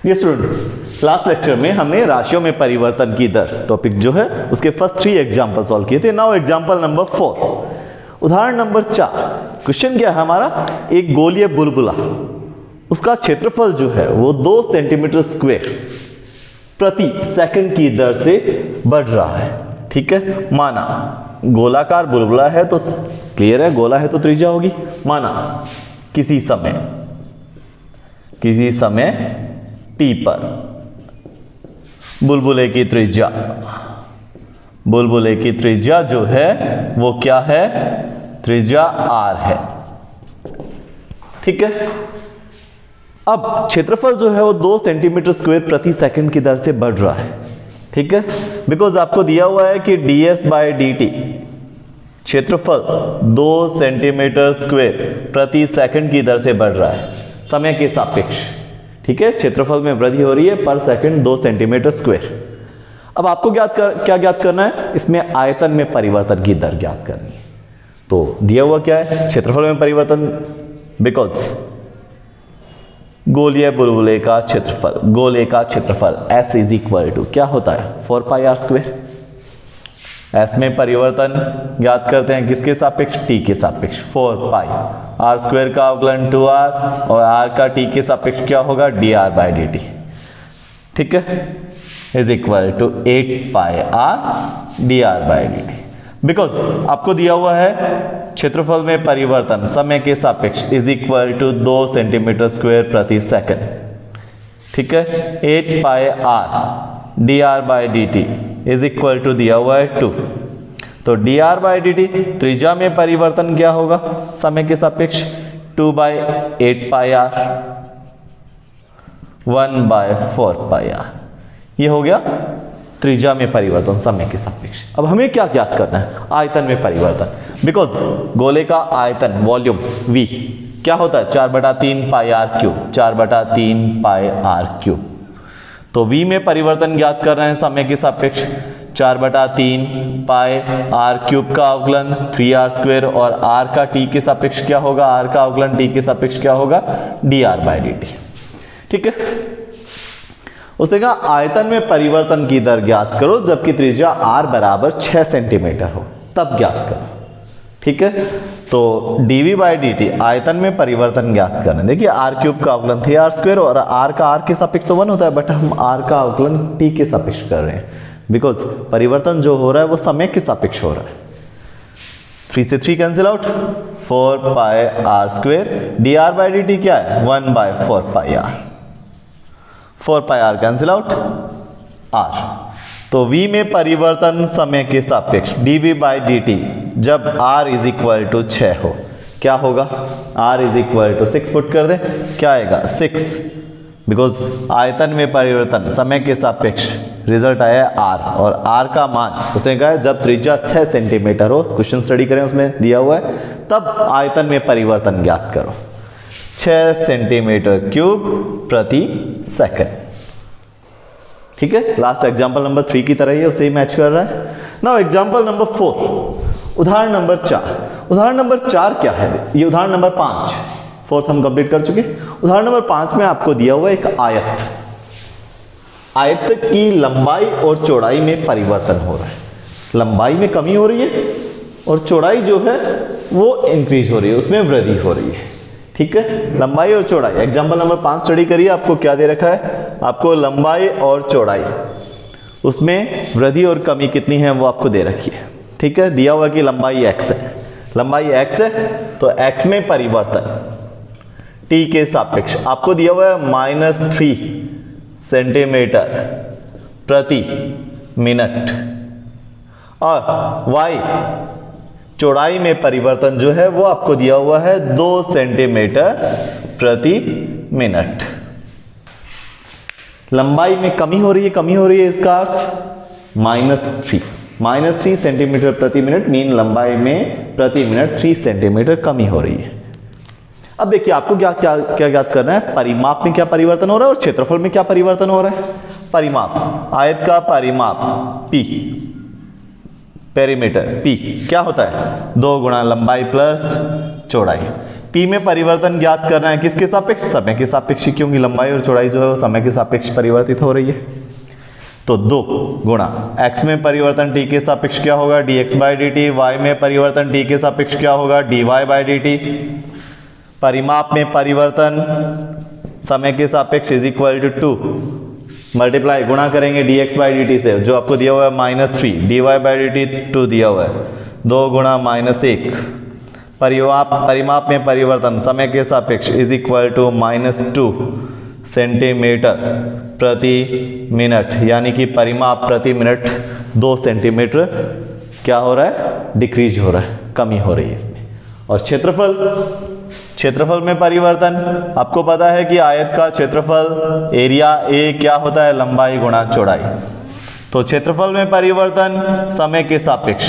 Dear students, last lecture में हमने राशियों में परिवर्तन की दर टॉपिक जो है उसके फर्स्ट 3 एग्जाम्पल सॉल्व किए थे। नाउ एग्जाम्पल नंबर 4, उदाहरण नंबर 4। क्वेश्चन क्या है हमारा, एक गोलीय बुलबुला, उसका क्षेत्रफल जो है वो 2 सेंटीमीटर स्क्वायर प्रति सेकंड की दर से बढ़ रहा है। ठीक है, माना गोलाकार बुलबुला है तो क्लियर है, गोला है तो त्रिज्या होगी। माना किसी समय t पर बुलबुले की त्रिज्या जो है वो क्या है, त्रिज्या r है। ठीक है, अब क्षेत्रफल जो है वो 2 सेंटीमीटर स्क्वायर प्रति सेकंड की दर से बढ़ रहा है। ठीक है, बिकॉज आपको दिया हुआ है कि ds बाय dt क्षेत्रफल 2 सेंटीमीटर स्क्वायर प्रति सेकंड की दर से बढ़ रहा है समय के सापेक्ष। ठीक है, क्षेत्रफल में वृद्धि हो रही है पर सेकंड 2 सेंटीमीटर स्क्वायर। अब आपको क्या ज्ञात करना है, इसमें आयतन में परिवर्तन की दर ज्ञात करनी है। तो दिया हुआ क्या है, क्षेत्रफल में परिवर्तन, बिकॉज गोलीय बुलबुले का क्षेत्रफल, गोले का क्षेत्रफल S इज इक्वल टू क्या होता है 4 पाई r स्क्वायर। S में परिवर्तन ज्ञात करते हैं किसके सापेक्ष, t के सापेक्ष। 4 पाई r स्क्वायर का अवकलन 2r और r का t के सापेक्ष क्या होगा dr बाई dt। ठीक है, is equal to 8 pi r dr by dt। Because आपको दिया हुआ है क्षेत्रफल में परिवर्तन समय के सापेक्ष is equal to 2 centimetre square प्रति सेकंड। ठीक है, 8 pi r dr by dt is equal to दिया हुआ है 2। तो dr बाई dt त्रिज्या में परिवर्तन क्या होगा समय के सापेक्ष, 2 by 8 pi r 1 by 4 pi r। ये हो गया त्रिज्या में परिवर्तन समय के सापेक्ष। अब हमें क्या ज्ञात करना है, आयतन में परिवर्तन। बिकॉज गोले का आयतन वॉल्यूम v क्या होता है 4/3 पाई r क्यूब, 4/3 पाई r क्यूब। तो v में परिवर्तन ज्ञात कर रहे हैं समय के सापेक्ष, 4/3 पाई r क्यूब का अवकलन 3r स्क्वायर और r का t के सापेक्ष क्या होगा, r का अवकलन t के सापेक्ष क्या होगा dr बाई dt। ठीक है, उसने कहा आयतन में परिवर्तन की दर ज्ञात करो जबकि त्रिज्या r बराबर 6 सेंटीमीटर हो, तब ज्ञात करो। ठीक है, तो dv बाई dt आयतन में परिवर्तन ज्ञात करना। देखिए r क्यूब का अवकलन 3r स्क्वायर और r का r के सापेक्ष तो 1 होता है, बट हम r का अवकलन t के सापेक्ष कर रहे हैं बिकॉज परिवर्तन जो हो रहा है वो समय के सापेक्ष हो रहा है। 3 से 3 cancel out, 4 pi r square, dr by dt क्या है 1 by 4 pi r, 4 pi r cancel out r। तो v में परिवर्तन समय के सापेक्ष dv बाई dt जब r इज इक्वल टू 6 हो क्या होगा, r is equal to 6 put कर दे, क्या आएगा 6। बिकॉज आयतन में परिवर्तन समय के सापेक्ष रिजल्ट आया r और r का मान उसने कहा है जब त्रिज्या 6 सेंटीमीटर हो, क्वेश्चन स्टडी करें उसमें दिया हुआ है, तब आयतन में परिवर्तन ज्ञात करो 6 सेंटीमीटर क्यूब प्रति सेकंड। ठीक है, लास्ट एग्जांपल नंबर 3 की तरह ही उसे ही मैच कर रहा है। नाउ एग्जांपल नंबर 4, उदाहरण नंबर 4। उदाहरण नंबर 4 क्या है, ये उदाहरण नंबर 5, 4th हम कंप्लीट कर चुके। उदाहरण नंबर 5 में आपको दिया हुआ एक आयत की लंबाई और चौड़ाई में परिवर्तन हो रहा है। लंबाई में कमी हो रही है और चौड़ाई जो है वो इंक्रीज हो रही है, उसमें वृद्धि हो रही है। ठीक है, लंबाई और चौड़ाई। एग्जाम्पल नंबर 5 स्टडी करिए, आपको क्या दे रखा है, आपको लंबाई और चौड़ाई, उसमें वृद्धि और कमी कितनी है वो आपको दे रखी है। ठीक है, दिया हुआ कि लंबाई x है, लंबाई x है तो x में परिवर्तन t के सापेक्ष आपको दिया हुआ है -3 सेंटीमीटर प्रति मिनट और y चौड़ाई में परिवर्तन जो है वो आपको दिया हुआ है 2 सेंटीमीटर प्रति मिनट। लंबाई में कमी हो रही है, इसका अर्थ -3 सेंटीमीटर प्रति मिनट मीन लंबाई में प्रति मिनट 3 सेंटीमीटर कमी हो रही है। अब देखिए आपको क्या ज्ञात करना है, परिमाप में क्या परिवर्तन हो रहा है और क्षेत्रफल में क्या परिवर्तन हो रहा है। परिमाप, आयत का परिमाप p, पेरीमीटर p क्या होता है 2 गुणा लंबाई प्लस चौड़ाई। P में परिवर्तन ज्ञात करना है किसके सापेक्ष, समय के सापेक्ष, क्योंकि लंबाई और चौड़ाई जो है वो समय के सापेक्ष परिवर्तित हो रही है। तो 2 गुणा x में परिवर्तन t के सापेक्ष क्या होगा, dx by D T, Y में परिवर्तन t के सापेक्ष क्या होगा, dy बाई डी टी, परिमाप में परिवर्तन समय के सापेक्ष इज इक्वल टू 2 मल्टीप्लाई गुणा करेंगे dx बाई डी टी से, जो आपको दिया हुआ है -3, dy बाई डी टी 2 दिया हुआ है, 2 गुणा -1, परिमाप में परिवर्तन समय के सापेक्ष इज इक्वल टू -2 सेंटीमीटर प्रति मिनट, यानी कि परिमाप प्रति मिनट 2 सेंटीमीटर क्या हो रहा है, डिक्रीज हो रहा है, कमी हो रही है इसमें। और क्षेत्रफल में परिवर्तन, आपको पता है कि आयत का क्षेत्रफल एरिया ए क्या होता है, लंबाई गुणा चौड़ाई। तो क्षेत्रफल में परिवर्तन समय के सापेक्ष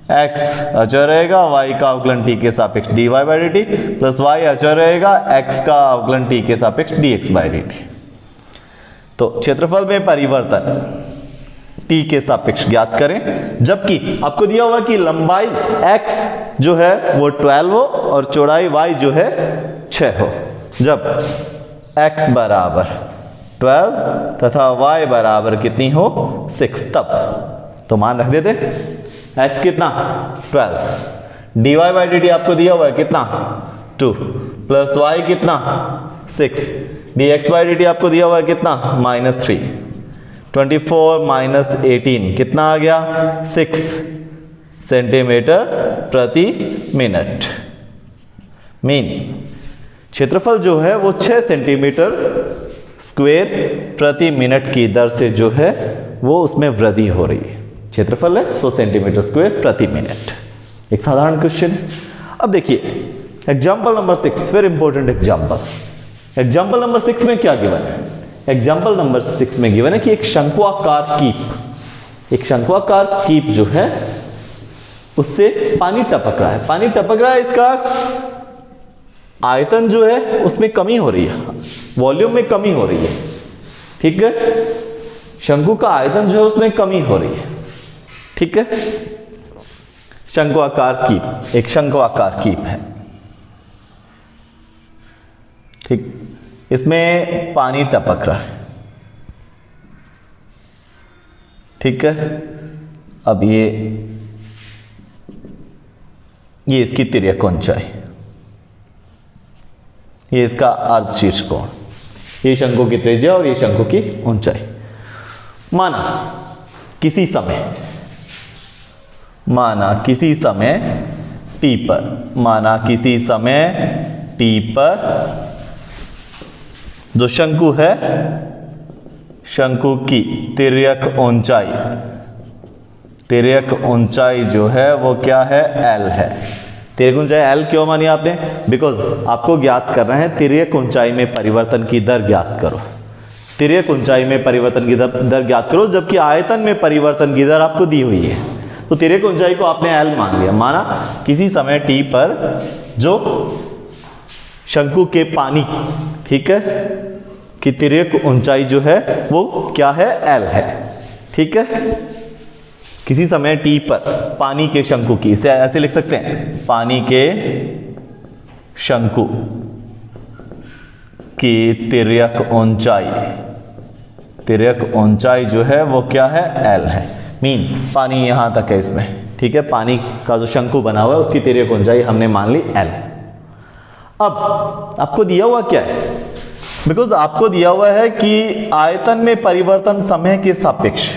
x अचर रहेगा, y का अवकलन t के सापेक्ष dy by D T plus y अचर रहेगा, x का अवकलन t के सापेक्ष dx बाई डी टी। तो क्षेत्रफल में परिवर्तन t के सापेक्ष ज्ञात करें, जबकि आपको दिया हुआ कि लंबाई x जो है वो 12 हो और चौड़ाई y जो है 6 हो। जब x बराबर 12 तथा y बराबर कितनी हो 6, तब तो मान रख देते x कितना 12, dy बाई डी टी आपको दिया हुआ है कितना 2 प्लस y कितना 6, dx बाई डी टी आपको दिया हुआ है कितना -3, 24 -18 कितना आ गया 6 सेंटीमीटर प्रति मिनट। मीन क्षेत्रफल जो है वो 6 सेंटीमीटर स्क्वायर प्रति मिनट की दर से जो है वो उसमें वृद्धि हो रही है। क्षेत्रफल है 100 सेंटीमीटर स्क्वायर प्रति मिनट। एक साधारण क्वेश्चन है। अब देखिए example number 6, very important example. Example number 6 में क्या गिवन है, एग्जाम्पल नंबर 6 में गिवन है कि एक शंक्वाकार कीप जो है उससे पानी टपक रहा है। पानी टपक रहा है, इसका आयतन जो है उसमें कमी हो रही है, वॉल्यूम में कमी हो रही है। ठीक है, शंकु का आयतन जो है उसमें कमी हो रही है। ठीक है, शंक्वाकार कीप, एक शंक्वाकार कीप है। ठीक, इसमें पानी टपक रहा है। ठीक है, अब ये इसकी तिर्यक ऊंचाई, ये इसका अर्ध शीर्ष कोण, ये शंकु की त्रिज्या और ये शंकु की ऊंचाई। माना किसी समय t पर जो शंकु है, शंकु की तिर्यक ऊंचाई जो है वो क्या है, L है। तिर्यक ऊंचाई L क्यों मानी आपने, बिकॉज आपको ज्ञात करना है तिर्यक ऊंचाई में परिवर्तन की दर ज्ञात करो। तिर्यक ऊंचाई में परिवर्तन की दर ज्ञात करो, जबकि आयतन में परिवर्तन की दर आपको दी हुई है। तो तिर्यक ऊंचाई को आपने L मान लिया। माना किसी समय t पर जो शंकु के पानी, ठीक है, कि तिर्यक ऊंचाई जो है वो क्या है, L है। ठीक है, किसी समय t पर पानी के शंकु की, इसे ऐसे लिख सकते हैं, पानी के शंकु की तिर्यक ऊंचाई जो है वो क्या है, L है। मीन पानी यहां तक है इसमें। ठीक है, पानी का जो शंकु बना हुआ है उसकी तिर्यक ऊंचाई हमने मान ली L। अब आपको दिया हुआ क्या है, बिकॉज आपको दिया हुआ है कि आयतन में परिवर्तन समय के सापेक्ष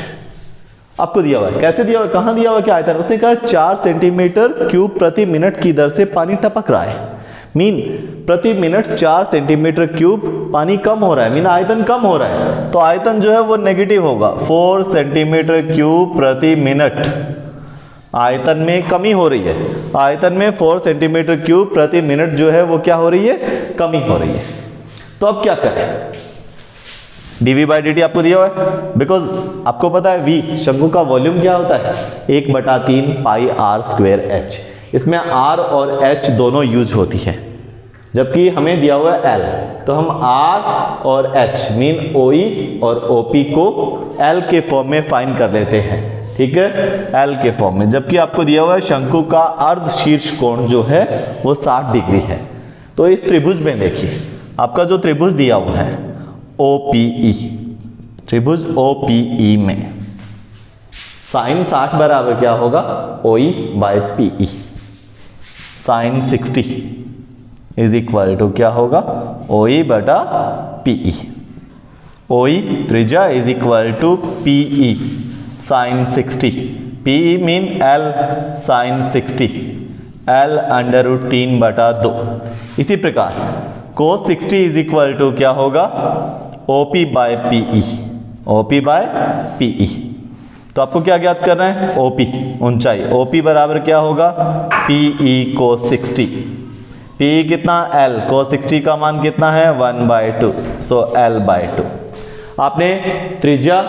आपको दिया हुआ है। कैसे दिया हुआ है, कहां दिया हुआ है कि आयतन, उसने कहा 4 सेंटीमीटर क्यूब प्रति मिनट की दर से पानी टपक रहा है। मीन प्रति मिनट 4 सेंटीमीटर क्यूब पानी कम हो रहा है, मीन आयतन कम हो रहा है। तो आयतन जो है वो नेगेटिव होगा, 4 सेंटीमीटर क्यूब प्रति मिनट। आयतन में कमी हो रही है, आयतन में 4 सेंटीमीटर क्यूब प्रति मिनट जो है वो क्या हो रही है, कमी हो रही है। तो अब क्या करें, dv बाई डी टी आपको दिया हुआ है, बिकॉज आपको पता है v शंकु का वॉल्यूम क्या होता है, 1/3 पाई r स्क्वायर h। इसमें r और h दोनों यूज होती है, जबकि हमें दिया हुआ है L। तो हम r और h मीन OE और OP को L के फॉर्म में फाइंड कर लेते हैं। ठीक है, L के फॉर्म में, जबकि आपको दिया हुआ है शंकु का अर्ध शीर्ष कोण जो है वो 60 डिग्री है। तो इस त्रिभुज में देखिए आपका जो त्रिभुज दिया हुआ है OPE, त्रिभुज OPE में साइन 60 बराबर क्या होगा OE by PE। Sine 60 is equal to क्या होगा OE बटा PE। OE त्रिज्या is equal to PE sine 60। PE mean L sine 60, L under root 3 बटा 2। इसी प्रकार cos 60 इज इक्वल टू क्या होगा OP by PE, OP by PE। तो आपको क्या ज्ञात करना है OP ऊंचाई, OP बराबर क्या होगा PE cos 60। PE कितना L, cos 60 का मान कितना है 1/2, सो L बाय 2। आपने त्रिज्या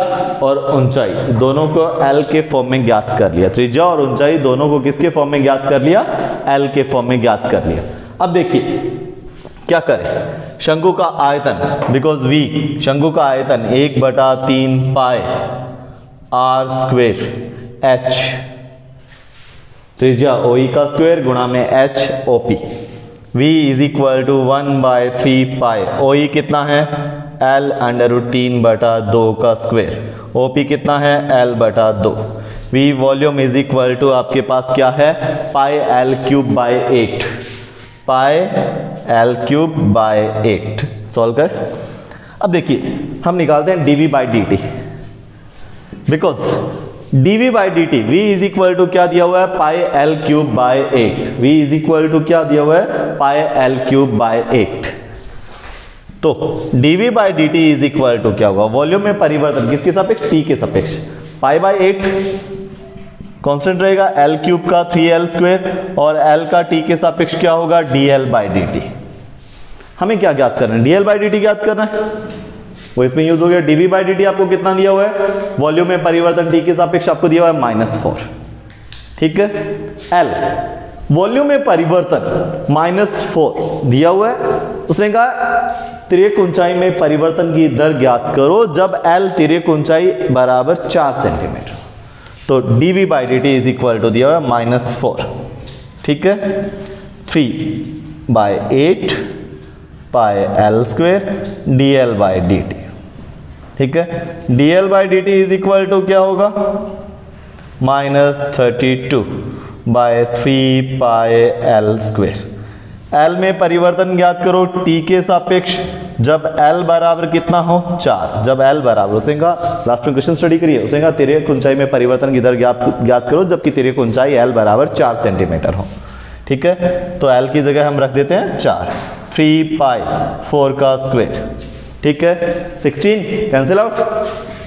और ऊंचाई दोनों को L के फॉर्म में ज्ञात कर लिया, त्रिज्या और ऊंचाई दोनों को किसके फॉर्म में ज्ञात कर लिया L के फॉर्म में ज्ञात कर लिया। अब देखिए क्या करें, शंकु का आयतन, बिकॉज V शंकु का आयतन 1/3 पाई R स्क्वेर H, त्रिज्या OE का स्क्वायर गुणा में H OP। V is equal to 1/3 pi, OE कितना है L अंडर रूट 3 बटा 2 का स्क्वायर, OP कितना है L बटा 2। V volume is equal to आपके पास क्या है pi L cube by 8, pi L cube by 8। Solve कर। अब देखिए हम निकालते हैं dV by dt, because dV by dt V is equal to क्या दिया हुआ है pi L cube by 8। V is equal to क्या दिया हुआ है पाई L क्यूब बाय 8। तो dV by dt is equal to क्या होगा वॉल्यूम में परिवर्तन किसके सापेक्ष T के सापेक्ष, पाई बाय 8 कांस्टेंट रहेगा L क्यूब का 3L स्क्वायर और L का T के सापेक्ष क्या होगा dL बाई dt। हमें क्या ज्ञात करना है dL बाई dt ज्ञात करना है, वो इसमें यूज हो गया। dV बाई dt आपको कितना दिया हुआ है वॉल्यूम में परिवर्तन T के सापेक्ष आपको दिया हुआ है -4, ठीक है। L वॉल्यूम में परिवर्तन -4 दिया हुआ है, उसने कहा तिर्यक ऊंचाई में परिवर्तन की दर ज्ञात करो जब L तिर्यक ऊंचाई बराबर 4 सेंटीमीटर। तो dV by dt is equal to दिया हुआ है -4, ठीक है। 3/8 pi L square dL by dt, ठीक है। dL by dt is equal to क्या होगा -32/3 पाई L स्क्वेर। L में परिवर्तन ज्ञात करो T के सापेक्ष जब L बराबर कितना हो 4, जब L बराबर, उसने कहा लास्ट में क्वेश्चन स्टडी करिए, उसने कहा तिर्यक ऊंचाई में परिवर्तन की दर ज्ञात करो जबकि तिर्यक ऊंचाई L बराबर 4 सेंटीमीटर हो, ठीक है। तो L की जगह हम रख देते हैं 4, 3 पाई 4 का स्क्वायर, ठीक है। 16 कैंसिल आउट,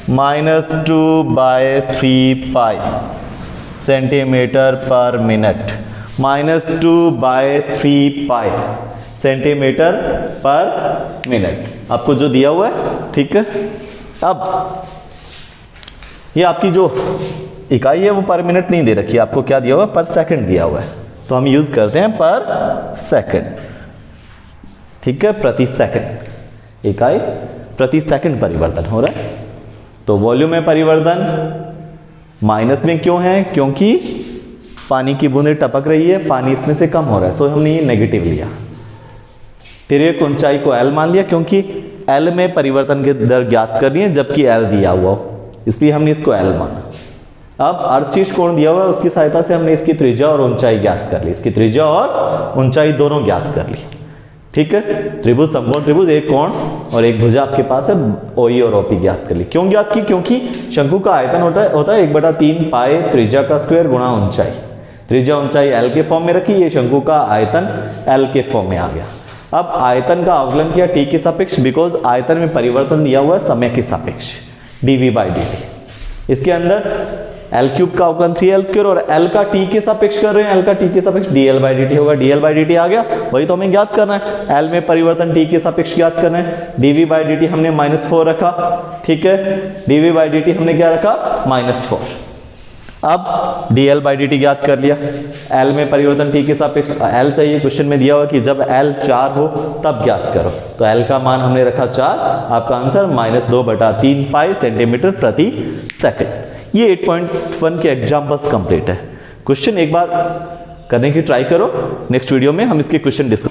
-2/3 पाई सेंटीमीटर पर मिनट, -2/3 पाई सेंटीमीटर पर मिनट आपको जो दिया हुआ है, ठीक है। अब ये आपकी जो इकाई है वो पर मिनट नहीं दे रखी है, आपको क्या दिया हुआ है पर सेकंड दिया हुआ है, तो हम यूज करते हैं पर सेकंड, ठीक है। प्रति सेकंड, इकाई प्रति सेकंड परिवर्तन हो रहा है। तो वॉल्यूम में परिवर्तन माइनस में क्यों है, क्योंकि पानी की बूंदें टपक रही है, पानी इसमें से कम हो रहा है, सो हमने ये नेगेटिव लिया। तिर्यक ऊंचाई को L मान लिया क्योंकि L में परिवर्तन की दर ज्ञात करनी है जबकि L दिया हुआ हो, इसलिए हमने इसको L माना। अब अर्थशीर्ष कोण दिया हुआ है, उसकी सहायता से हमने इसकी त्रिज्या और ऊंचाई ज्ञात कर ली, इसकी त्रिज्या और ऊंचाई दोनों ज्ञात कर ली, ठीक है। त्रिभुज, समकोण त्रिभुज, एक कोण और एक भुजा आपके पास है, OE और OP ज्ञात कर ली। क्यों ज्ञात की, क्योंकि शंकु का आयतन होता है 1/3 पाई त्रिज्या का स्क्वायर गुणा ऊंचाई, त्रिज्या ऊंचाई L के फॉर्म में रखी, ये शंकु का आयतन L के फॉर्म में आ गया। अब आयतन का अवकलन किया T के सापेक्ष, बिकॉज आयतन में परिवर्तन दिया हुआ है समय के सापेक्ष dV बाई dt। इसके अंदर L क्यूब का अवकलन 3L स्क्वायर और L का T के सापेक्ष कर रहे हैं, L का T के सापेक्ष dL बाई dt होगा, dL बाई dt आ गया, वही तो हमें ज्ञात करना है। L में परिवर्तन T के सापेक्ष ज्ञात करना है, dV बाई dt हमने -4 रखा, ठीक है। dV बाई dt हमने क्या रखा -4। अब dL बाई dt ज्ञात कर लिया, L में परिवर्तन T के सापेक्ष L चाहिए, क्वेश्चन में दिया हुआ कि जब L 4 हो तब ज्ञात करो, तो L का मान हमने रखा 4, आपका आंसर -2/3 पाई सेंटीमीटर प्रति सेकंड। ये 8.1 के एग्जाम्पल्स कंप्लीट है। क्वेश्चन एक बार करने की ट्राई करो, नेक्स्ट वीडियो में हम इसके क्वेश्चन डिस्कस